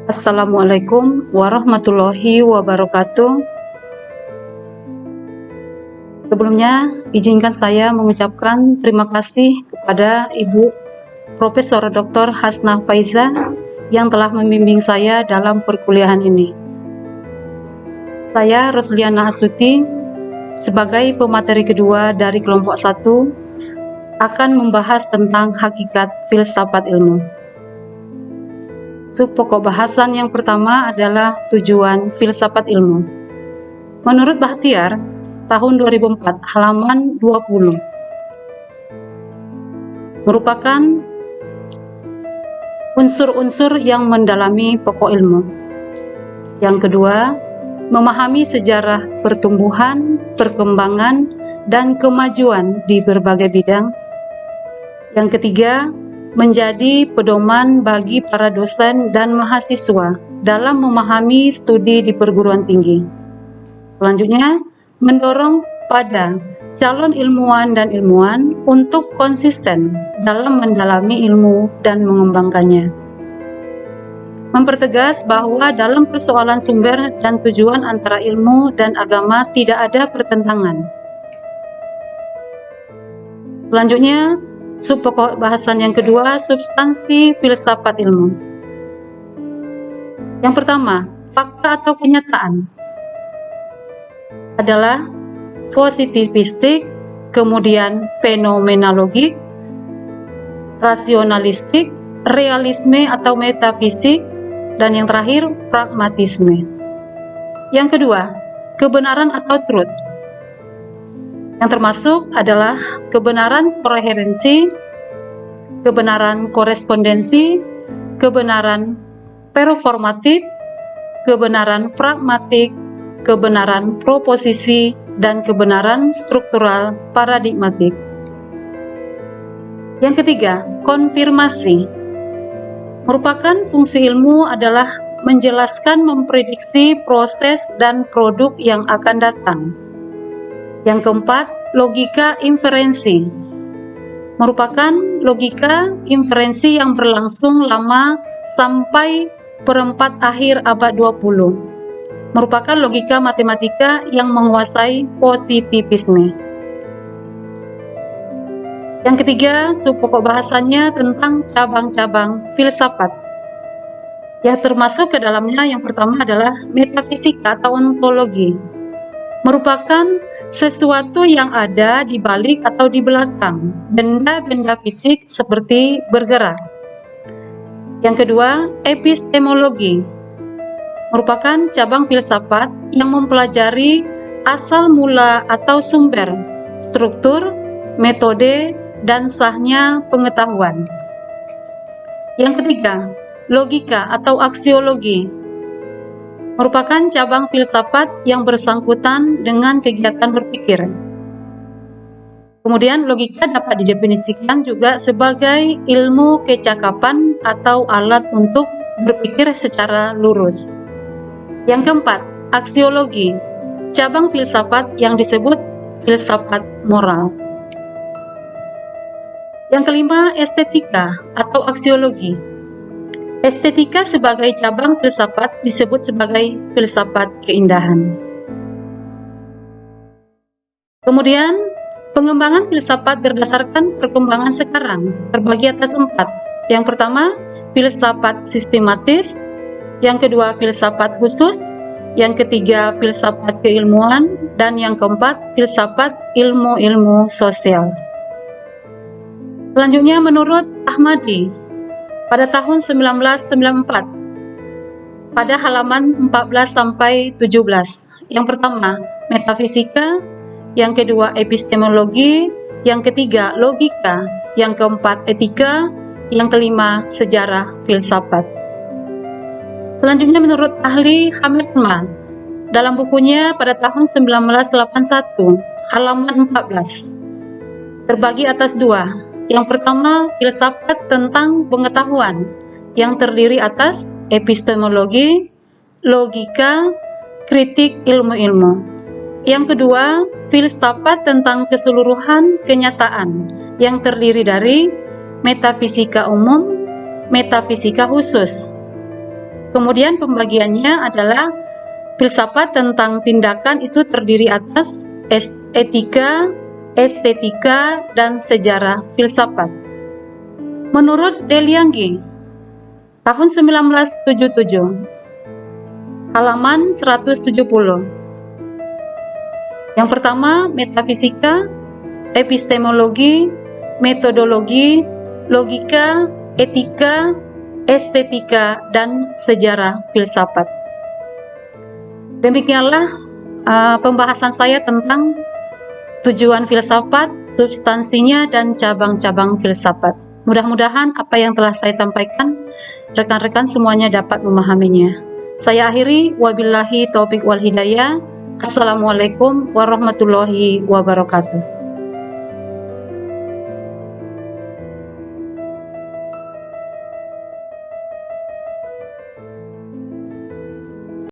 Assalamualaikum warahmatullahi wabarakatuh. Sebelumnya, izinkan saya mengucapkan terima kasih kepada Ibu Profesor Dr. Hasnah Faiza yang telah membimbing saya dalam perkuliahan ini. Saya Rosliana Astuti, sebagai pemateri kedua dari kelompok 1, akan membahas tentang hakikat filsafat ilmu. Subpokok bahasan yang pertama adalah tujuan filsafat ilmu. Menurut Bahtiar, tahun 2004, halaman 20, merupakan unsur-unsur yang mendalami pokok ilmu. Yang kedua, memahami sejarah pertumbuhan, perkembangan, dan kemajuan di berbagai bidang. Yang ketiga, menjadi pedoman bagi para dosen dan mahasiswa dalam memahami studi di perguruan tinggi. Selanjutnya, mendorong pada calon ilmuwan dan ilmuwan untuk konsisten dalam mendalami ilmu dan mengembangkannya. Mempertegas bahwa dalam persoalan sumber dan tujuan antara ilmu dan agama tidak ada pertentangan. Selanjutnya, subpokok bahasan yang kedua, substansi filsafat ilmu. Yang pertama, fakta atau kenyataan adalah positivistik, kemudian fenomenologik, rasionalistik, realisme atau metafisik, dan yang terakhir, pragmatisme. Yang kedua, kebenaran atau truth. Yang termasuk adalah kebenaran koherensi, kebenaran korespondensi, kebenaran performatif, kebenaran pragmatik, kebenaran proposisi, dan kebenaran struktural paradigmatik. Yang ketiga, konfirmasi. Merupakan fungsi ilmu adalah menjelaskan, memprediksi proses dan produk yang akan datang. Yang keempat, logika inferensi. Merupakan logika inferensi yang berlangsung lama sampai perempat akhir abad 20. Merupakan logika matematika yang menguasai positivisme. Yang ketiga, subpokok bahasannya tentang cabang-cabang filsafat. Yang termasuk ke dalamnya yang pertama adalah metafisika atau ontologi. Merupakan sesuatu yang ada di balik atau di belakang benda-benda fisik seperti bergerak. Yang kedua, epistemologi. Merupakan cabang filsafat yang mempelajari asal mula atau sumber, struktur, metode, dan sahnya pengetahuan. Yang ketiga, logika atau aksiologi. Merupakan cabang filsafat yang bersangkutan dengan kegiatan berpikir. Kemudian logika dapat didefinisikan juga sebagai ilmu kecakapan atau alat untuk berpikir secara lurus. Yang keempat, aksiologi, cabang filsafat yang disebut filsafat moral. Yang kelima, estetika atau aksiologi. Estetika sebagai cabang filsafat disebut sebagai filsafat keindahan. Kemudian, pengembangan filsafat berdasarkan perkembangan sekarang terbagi atas 4. Yang pertama, filsafat sistematis. Yang kedua, filsafat khusus. Yang ketiga, filsafat keilmuan. Dan yang keempat, filsafat ilmu-ilmu sosial. Selanjutnya, menurut Ahmadi, pada tahun 1994, pada halaman 14-17. Yang pertama, metafisika. Yang kedua, epistemologi. Yang ketiga, logika. Yang keempat, etika. Yang kelima, sejarah filsafat. Selanjutnya, menurut ahli Hammersma, dalam bukunya pada tahun 1981, halaman 14, terbagi atas 2. Yang pertama, filsafat tentang pengetahuan yang terdiri atas epistemologi, logika, kritik ilmu-ilmu. Yang kedua, filsafat tentang keseluruhan kenyataan yang terdiri dari metafisika umum, metafisika khusus. Kemudian pembagiannya adalah filsafat tentang tindakan itu terdiri atas etika, estetika, dan sejarah filsafat. Menurut Delianggi, tahun 1977, halaman 170. Yang pertama, metafisika, epistemologi, metodologi, logika, etika, estetika, dan sejarah filsafat. Demikianlah pembahasan saya tentang tujuan filsafat, substansinya, dan cabang-cabang filsafat. Mudah-mudahan apa yang telah saya sampaikan, rekan-rekan semuanya dapat memahaminya. Saya akhiri, wabillahi taufiq wal hidayah. Assalamualaikum warahmatullahi wabarakatuh.